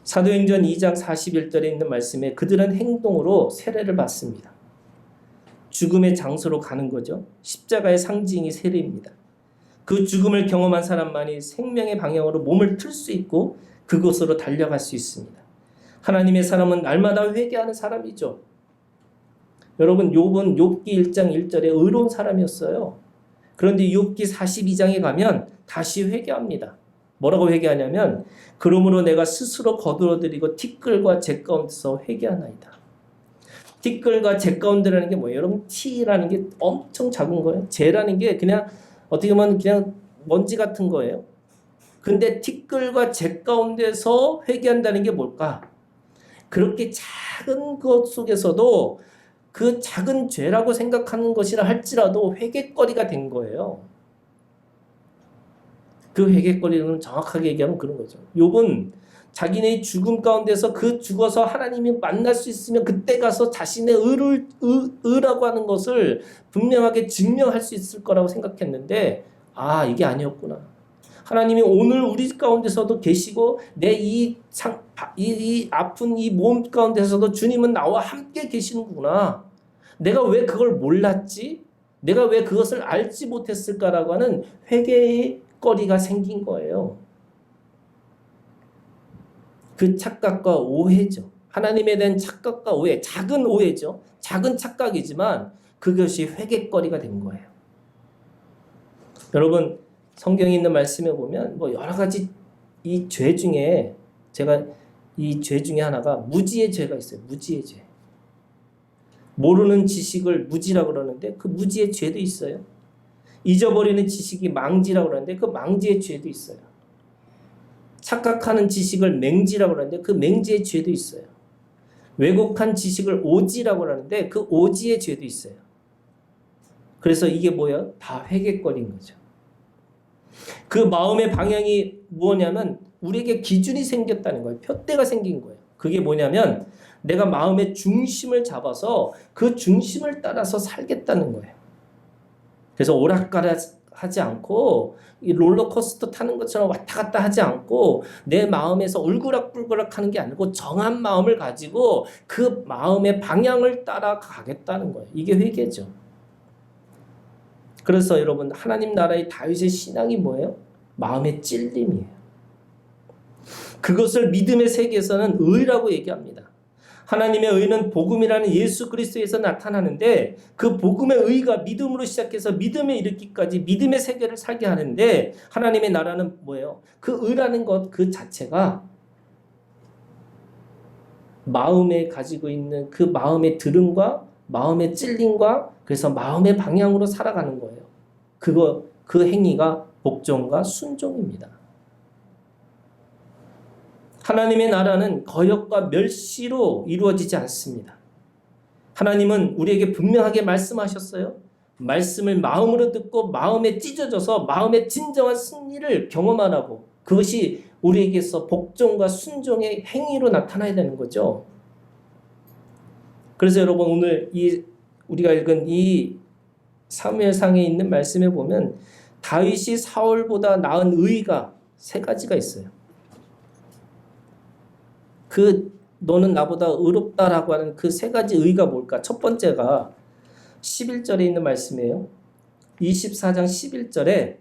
사도행전 2장 41절에 있는 말씀에 그들은 행동으로 세례를 받습니다. 죽음의 장소로 가는 거죠. 십자가의 상징이 세례입니다. 그 죽음을 경험한 사람만이 생명의 방향으로 몸을 틀 수 있고 그곳으로 달려갈 수 있습니다. 하나님의 사람은 날마다 회개하는 사람이죠. 여러분 욥은 욥기 1장 1절에 의로운 사람이었어요. 그런데 욥기 42장에 가면 다시 회개합니다. 뭐라고 회개하냐면 그러므로 내가 스스로 거두어들이고 티끌과 재 가운데서 회개하나이다. 티끌과 재 가운데라는 게 뭐예요? 여러분 티라는 게 엄청 작은 거예요. 재라는 게 그냥 어떻게 보면 그냥 먼지 같은 거예요. 근데 티끌과 재 가운데서 회개한다는 게 뭘까? 그렇게 작은 것 속에서도 그 작은 죄라고 생각하는 것이라 할지라도 회개거리가 된 거예요. 그 회개거리는 정확하게 얘기하면 그런 거죠. 욥은 자기네 죽음 가운데서 그 죽어서 하나님이 만날 수 있으면 그때 가서 자신의 의라고 하는 것을 분명하게 증명할 수 있을 거라고 생각했는데 이게 아니었구나. 하나님이 오늘 우리 가운데서도 계시고 내 이 아픈 이 몸 가운데서도 주님은 나와 함께 계시는구나. 내가 왜 그걸 몰랐지? 내가 왜 그것을 알지 못했을까라고 하는 회개의 거리가 생긴 거예요. 그 착각과 오해죠. 하나님에 대한 착각과 오해, 작은 오해죠. 작은 착각이지만 그것이 회개거리가 된 거예요. 여러분 성경에 있는 말씀에 보면 여러 가지 이 죄 중에 이 죄 중에 하나가 무지의 죄가 있어요. 무지의 죄. 모르는 지식을 무지라고 그러는데 그 무지의 죄도 있어요. 잊어버리는 지식이 망지라고 그러는데 그 망지의 죄도 있어요. 착각하는 지식을 맹지라고 그러는데 그 맹지의 죄도 있어요. 왜곡한 지식을 오지라고 그러는데 그 오지의 죄도 있어요. 그래서 이게 뭐예요? 다 회개거리인 거죠. 그 마음의 방향이 뭐냐면 우리에게 기준이 생겼다는 거예요. 푯대가 생긴 거예요. 그게 뭐냐면 내가 마음의 중심을 잡아서 그 중심을 따라서 살겠다는 거예요. 그래서 오락가락하지 않고 이 롤러코스터 타는 것처럼 왔다 갔다 하지 않고 내 마음에서 울그락불그락 하는 게 아니고 정한 마음을 가지고 그 마음의 방향을 따라가겠다는 거예요. 이게 회개죠. 그래서 여러분 하나님 나라의 다윗의 신앙이 뭐예요? 마음의 찔림이에요. 그것을 믿음의 세계에서는 의라고 얘기합니다. 하나님의 의는 복음이라는 예수 그리스도에서 나타나는데 그 복음의 의가 믿음으로 시작해서 믿음에 이르기까지 믿음의 세계를 살게 하는데 하나님의 나라는 뭐예요? 그 의라는 것 그 자체가 마음에 가지고 있는 그 마음의 들음과 마음의 찔림과 그래서 마음의 방향으로 살아가는 거예요. 그 행위가 복종과 순종입니다. 하나님의 나라는 거역과 멸시로 이루어지지 않습니다. 하나님은 우리에게 분명하게 말씀하셨어요. 말씀을 마음으로 듣고 마음에 찢어져서 마음의 진정한 승리를 경험하라고. 그것이 우리에게서 복종과 순종의 행위로 나타나야 되는 거죠. 그래서 여러분 오늘 우리가 읽은 이 사무엘상에 있는 말씀에 보면 다윗이 사울보다 나은 의가 3가지가 있어요. 너는 나보다 의롭다라고 하는 그 3가지 의가 뭘까? 첫 번째가 11절에 있는 말씀이에요. 24장 11절에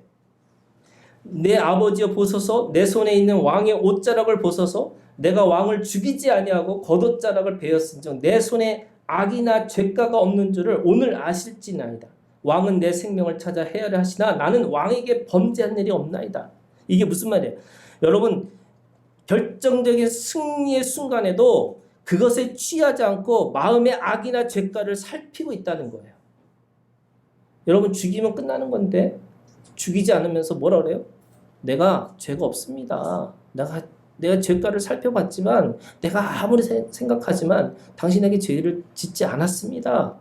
내 아버지여 보소서 내 손에 있는 왕의 옷자락을 보소서 내가 왕을 죽이지 아니하고 겉옷자락을 베었은즉 내 손에 악이나 죄가가 없는 줄을 오늘 아실지나이다. 왕은 내 생명을 찾아 헤아려 하시나 나는 왕에게 범죄한 일이 없나이다. 이게 무슨 말이에요? 여러분 결정적인 승리의 순간에도 그것에 취하지 않고 마음의 악이나 죄가를 살피고 있다는 거예요. 여러분 죽이면 끝나는 건데 죽이지 않으면서 뭐라 그래요? 내가 죄가 없습니다. 내가 죄가를 살펴봤지만 내가 아무리 생각하지만 당신에게 죄를 짓지 않았습니다.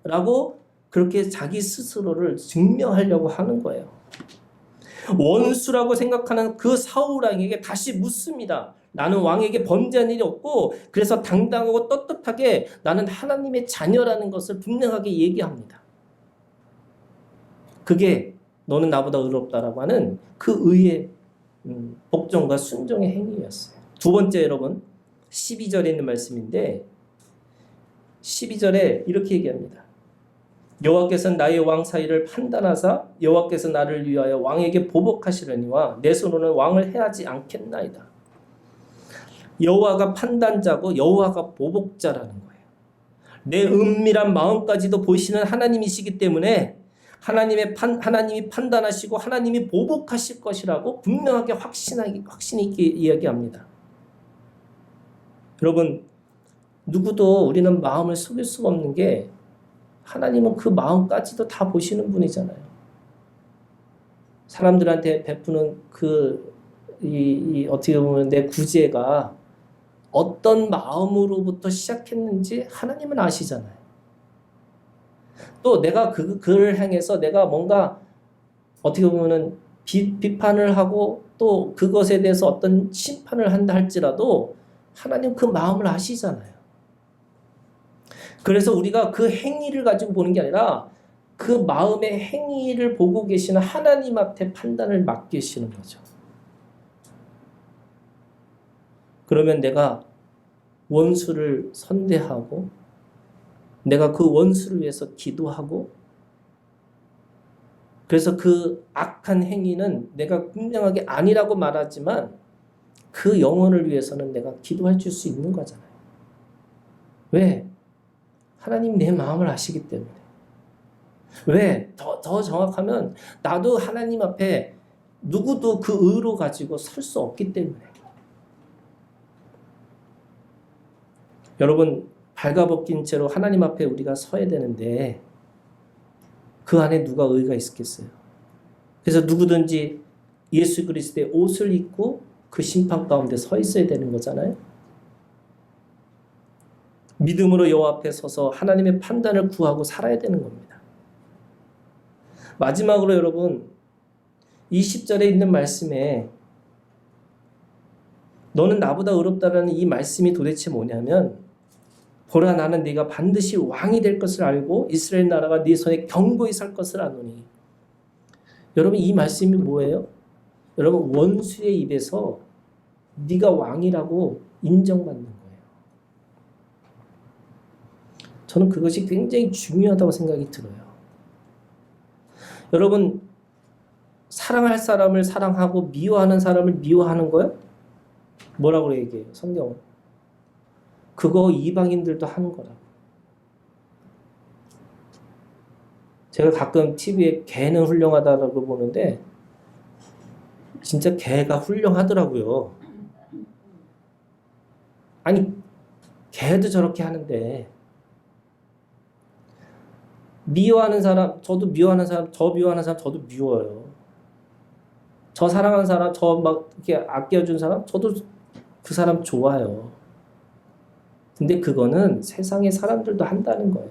라고 그렇게 자기 스스로를 증명하려고 하는 거예요. 원수라고 생각하는 그 사울 왕에게 다시 묻습니다. 나는 왕에게 범죄한 일이 없고 그래서 당당하고 떳떳하게 나는 하나님의 자녀라는 것을 분명하게 얘기합니다. 그게 너는 나보다 의롭다라고 하는 그 의의 복종과 순종의 행위였어요. 두 번째 여러분 12절에 있는 말씀인데 12절에 이렇게 얘기합니다. 여호와께서는 나의 왕 사이를 판단하사 여호와께서 나를 위하여 왕에게 보복하시려니와 내 손으로는 왕을 해하지 않겠나이다. 여호와가 판단자고 여호와가 보복자라는 거예요. 내 은밀한 마음까지도 보시는 하나님이시기 때문에 하나님이 판단하시고 하나님이 보복하실 것이라고 분명하게 확신 있게 이야기합니다. 여러분 누구도 우리는 마음을 속일 수가 없는 게 하나님은 그 마음까지도 다 보시는 분이잖아요. 사람들한테 베푸는 어떻게 보면 내 구제가 어떤 마음으로부터 시작했는지 하나님은 아시잖아요. 또 내가 그를 향해서 내가 뭔가 어떻게 보면은 비판을 하고 또 그것에 대해서 어떤 심판을 한다 할지라도 하나님 그 마음을 아시잖아요. 그래서 우리가 그 행위를 가지고 보는 게 아니라 그 마음의 행위를 보고 계시는 하나님 앞에 판단을 맡기시는 거죠. 그러면 내가 원수를 선대하고 내가 그 원수를 위해서 기도하고 그래서 그 악한 행위는 내가 분명하게 아니라고 말하지만 그 영혼을 위해서는 내가 기도해 줄 수 있는 거잖아요. 왜? 하나님 내 마음을 아시기 때문에. 왜? 더 정확하면 나도 하나님 앞에 누구도 그 의로 가지고 설 수 없기 때문에. 여러분 발가벗긴 채로 하나님 앞에 우리가 서야 되는데 그 안에 누가 의가 있겠어요? 그래서 누구든지 예수 그리스도의 옷을 입고 그 심판 가운데 서 있어야 되는 거잖아요. 믿음으로 여호와 앞에 서서 하나님의 판단을 구하고 살아야 되는 겁니다. 마지막으로 여러분 20절에 있는 말씀에 너는 나보다 의롭다라는 이 말씀이 도대체 뭐냐면 보라 나는 네가 반드시 왕이 될 것을 알고 이스라엘 나라가 네 손에 견고히 설 것을 아노니. 여러분 이 말씀이 뭐예요? 여러분 원수의 입에서 네가 왕이라고 인정받는 거예요. 저는 그것이 굉장히 중요하다고 생각이 들어요. 여러분 사랑할 사람을 사랑하고 미워하는 사람을 미워하는 거요? 뭐라고 얘기해요? 성경은. 그거 이방인들도 하는 거라고. 제가 가끔 TV에 개는 훌륭하다라고 보는데 진짜 개가 훌륭하더라고요. 아니 개도 저렇게 하는데 미워하는 사람, 저도 미워하는 사람, 저 미워하는 사람 저도 미워요. 저 사랑하는 사람, 저 막 이렇게 아껴준 사람, 저도 그 사람 좋아요. 근데 그거는 세상의 사람들도 한다는 거예요.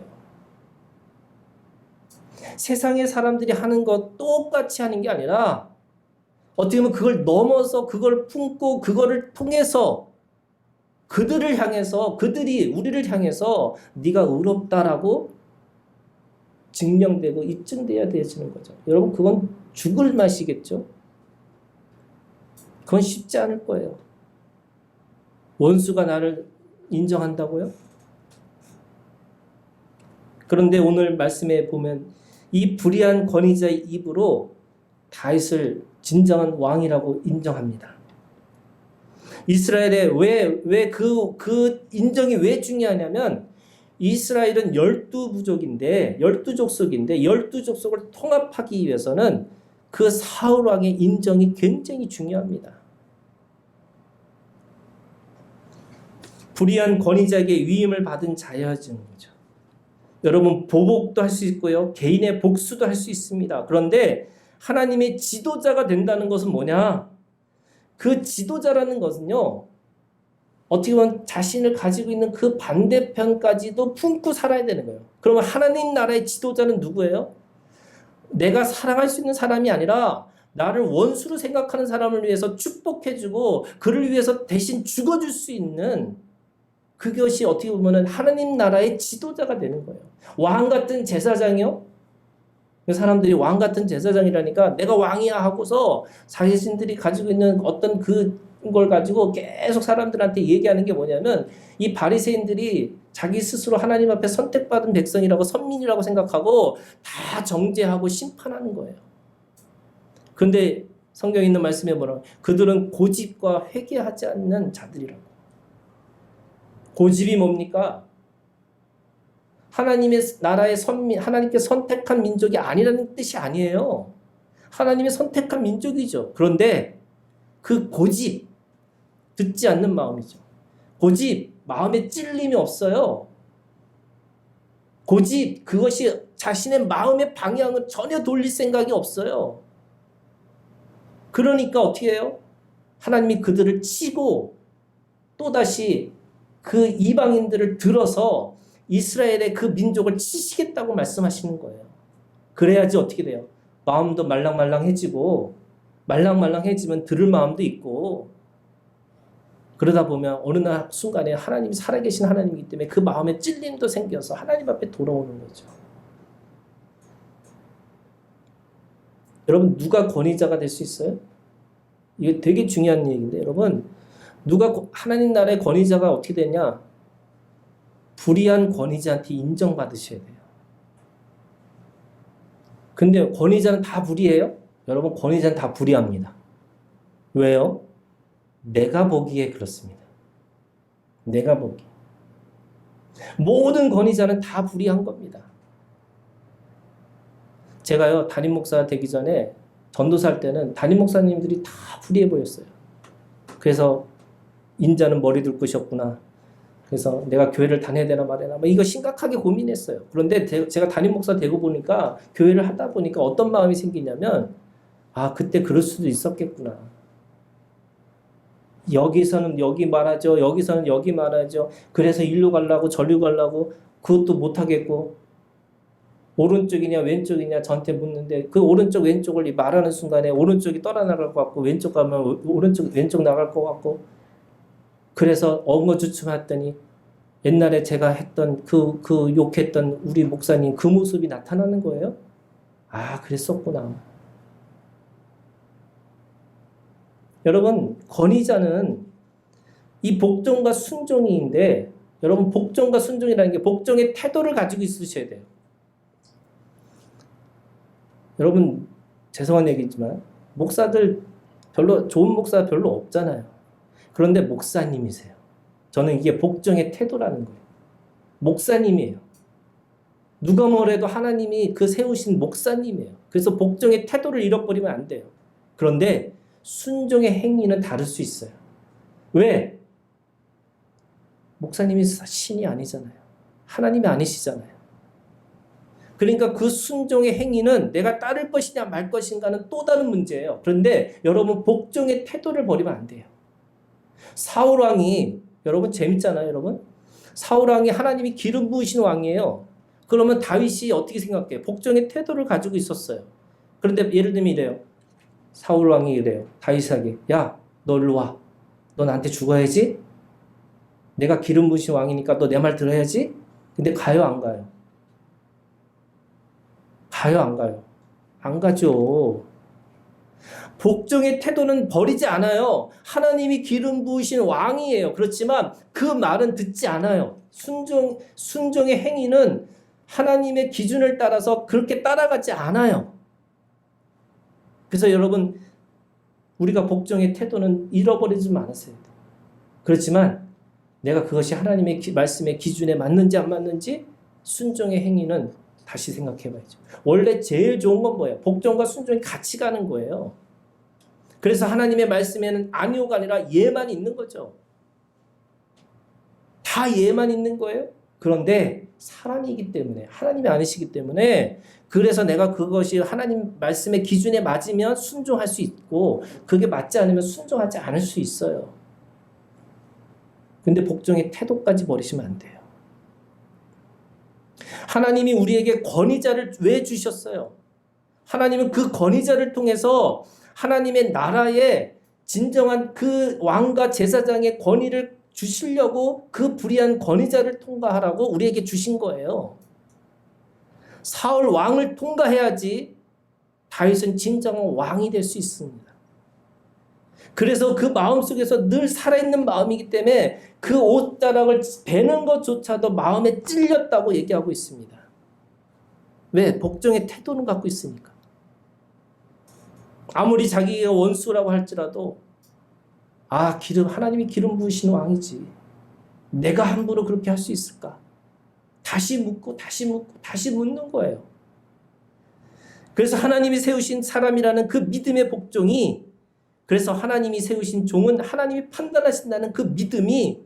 세상의 사람들이 하는 거 똑같이 하는 게 아니라 어떻게 보면 그걸 넘어서 그걸 품고 그거를 통해서 그들을 향해서 그들이 우리를 향해서 네가 의롭다라고 증명되고 입증돼야 되는 거죠. 여러분 그건 죽을 맛이겠죠. 그건 쉽지 않을 거예요. 원수가 나를 인정한다고요? 그런데 오늘 말씀에 보면 이 불의한 권위자의 입으로 다윗을 진정한 왕이라고 인정합니다. 이스라엘에 왜 그 인정이 왜 중요하냐면 이스라엘은 12부족인데 12족속인데 12족속을 통합하기 위해서는 그 사울 왕의 인정이 굉장히 중요합니다. 불의한 권위자에게 위임을 받은 자여지는 거죠. 여러분 보복도 할 수 있고요. 개인의 복수도 할 수 있습니다. 그런데 하나님의 지도자가 된다는 것은 뭐냐? 그 지도자라는 것은요. 어떻게 보면 자신을 가지고 있는 그 반대편까지도 품고 살아야 되는 거예요. 그러면 하나님 나라의 지도자는 누구예요? 내가 사랑할 수 있는 사람이 아니라 나를 원수로 생각하는 사람을 위해서 축복해주고 그를 위해서 대신 죽어줄 수 있는 그것이 어떻게 보면 하나님 나라의 지도자가 되는 거예요. 왕 같은 제사장이요? 사람들이 왕 같은 제사장이라니까 내가 왕이야 하고서 자신들이 가지고 있는 어떤 그걸 가지고 계속 사람들한테 얘기하는 게 뭐냐면 이 바리새인들이 자기 스스로 하나님 앞에 선택받은 백성이라고 선민이라고 생각하고 다 정죄하고 심판하는 거예요. 그런데 성경에 있는 말씀에 뭐라고? 그들은 고집과 회개하지 않는 자들이라고. 고집이 뭡니까? 하나님의 나라의 선민, 하나님께 선택한 민족이 아니라는 뜻이 아니에요. 하나님의 선택한 민족이죠. 그런데 그 고집, 듣지 않는 마음이죠. 고집, 마음에 찔림이 없어요. 고집, 그것이 자신의 마음의 방향을 전혀 돌릴 생각이 없어요. 그러니까 어떻게 해요? 하나님이 그들을 치고 또다시 그 이방인들을 들어서 이스라엘의 그 민족을 치시겠다고 말씀하시는 거예요. 그래야지 어떻게 돼요? 마음도 말랑말랑해지고 말랑말랑해지면 들을 마음도 있고 그러다 보면 어느 날 순간에 하나님이 살아계신 하나님이기 때문에 그 마음에 찔림도 생겨서 하나님 앞에 돌아오는 거죠. 여러분 누가 권위자가 될 수 있어요? 이게 되게 중요한 얘기인데 여러분 누가 하나님 나라의 권위자가 어떻게 되냐? 불의한 권위자한테 인정받으셔야 돼요. 근데 권위자는 다 불의해요? 여러분 권위자는 다 불의합니다. 왜요? 내가 보기에 그렇습니다. 내가 보기에. 모든 권위자는 다 불의한 겁니다. 제가요 담임 목사 되기 전에 전도사 할 때는 담임 목사님들이 다 불의해 보였어요. 그래서 인자는 머리 둘 것이었구나. 그래서 내가 교회를 다녀야 되나 말이나 이거 심각하게 고민했어요. 그런데 제가 담임 목사 되고 보니까 교회를 하다 보니까 어떤 마음이 생기냐면 아 그때 그럴 수도 있었겠구나. 여기서는 여기 말하죠. 여기서는 여기 말하죠. 그래서 일로 가려고 저리로 가려고 그것도 못하겠고 오른쪽이냐 왼쪽이냐 저한테 묻는데 그 오른쪽 왼쪽을 말하는 순간에 오른쪽이 떠나나갈 것 같고 왼쪽 가면 오른쪽 왼쪽 나갈 것 같고 그래서 엉거주춤했더니 옛날에 제가 했던 그 욕했던 우리 목사님 그 모습이 나타나는 거예요. 아, 그랬었구나. 여러분, 권위자는 이 복종과 순종인데, 여러분, 복종과 순종이라는 게 복종의 태도를 가지고 있으셔야 돼요. 여러분, 죄송한 얘기지만 목사들 별로 좋은 목사 별로 없잖아요. 그런데 목사님이세요. 저는 이게 복종의 태도라는 거예요. 목사님이에요. 누가 뭐래도 하나님이 그 세우신 목사님이에요. 그래서 복종의 태도를 잃어버리면 안 돼요. 그런데 순종의 행위는 다를 수 있어요. 왜? 목사님이 신이 아니잖아요. 하나님이 아니시잖아요. 그러니까 그 순종의 행위는 내가 따를 것이냐 말 것인가는 또 다른 문제예요. 그런데 여러분 복종의 태도를 버리면 안 돼요. 사울 왕이 여러분 재밌잖아요, 여러분. 사울 왕이 하나님이 기름 부으신 왕이에요. 그러면 다윗이 어떻게 생각해요? 복종의 태도를 가지고 있었어요. 그런데 예를 들면 이래요. 사울 왕이 이래요. 다윗에게 야, 너 일로 와. 너 나한테 죽어야지. 내가 기름 부으신 왕이니까 너 내 말 들어야지. 근데 가요, 안 가요? 가요, 안 가요? 안 가죠. 복종의 태도는 버리지 않아요. 하나님이 기름 부으신 왕이에요. 그렇지만 그 말은 듣지 않아요. 순종의 행위는 하나님의 기준을 따라서 그렇게 따라가지 않아요. 그래서 여러분, 우리가 복종의 태도는 잃어버리지 말았어야 돼요. 그렇지만 내가 그것이 하나님의 말씀의 기준에 맞는지 안 맞는지 순종의 행위는 다시 생각해봐야죠. 원래 제일 좋은 건 뭐예요? 복종과 순종이 같이 가는 거예요. 그래서 하나님의 말씀에는 아니오가 아니라 예만 있는 거죠. 다 예만 있는 거예요. 그런데 사람이기 때문에, 하나님이 아니시기 때문에, 그래서 내가 그것이 하나님 말씀의 기준에 맞으면 순종할 수 있고 그게 맞지 않으면 순종하지 않을 수 있어요. 근데 복종의 태도까지 버리시면 안 돼요. 하나님이 우리에게 권위자를 왜 주셨어요? 하나님은 그 권위자를 통해서 하나님의 나라에 진정한 그 왕과 제사장의 권위를 주시려고 그 불의한 권위자를 통과하라고 우리에게 주신 거예요. 사울 왕을 통과해야지 다윗은 진정한 왕이 될 수 있습니다. 그래서 그 마음속에서 늘 살아있는 마음이기 때문에 그 옷자락을 베는 것조차도 마음에 찔렸다고 얘기하고 있습니다. 왜? 복종의 태도는 갖고 있으니까. 아무리 자기가 원수라고 할지라도 하나님이 기름 부으신 왕이지. 내가 함부로 그렇게 할 수 있을까? 다시 묻고 다시 묻는 거예요. 그래서 하나님이 세우신 사람이라는 그 믿음의 복종이, 그래서 하나님이 세우신 종은 하나님이 판단하신다는 그 믿음이,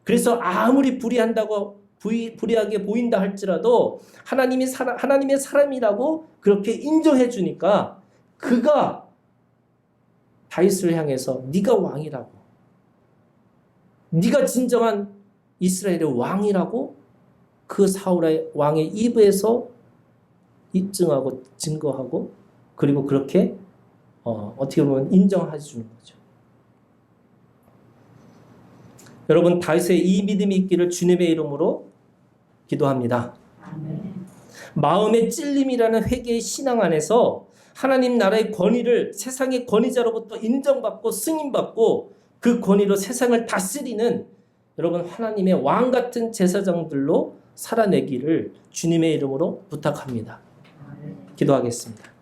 그래서 아무리 불의하게 보인다 할지라도 하나님의 사람이라고 그렇게 인정해 주니까 그가 다윗을 향해서 네가 왕이라고, 네가 진정한 이스라엘의 왕이라고 그 사울의 왕의 입에서 입증하고 증거하고, 그리고 그렇게 어떻게 보면 인정해 주는 거죠. 여러분, 다윗의 이 믿음이 있기를 주님의 이름으로 기도합니다. 아멘. 마음의 찔림이라는 회개의 신앙 안에서 하나님 나라의 권위를 세상의 권위자로부터 인정받고 승인받고 그 권위로 세상을 다스리는 여러분 하나님의 왕 같은 제사장들로 살아내기를 주님의 이름으로 부탁합니다. 기도하겠습니다.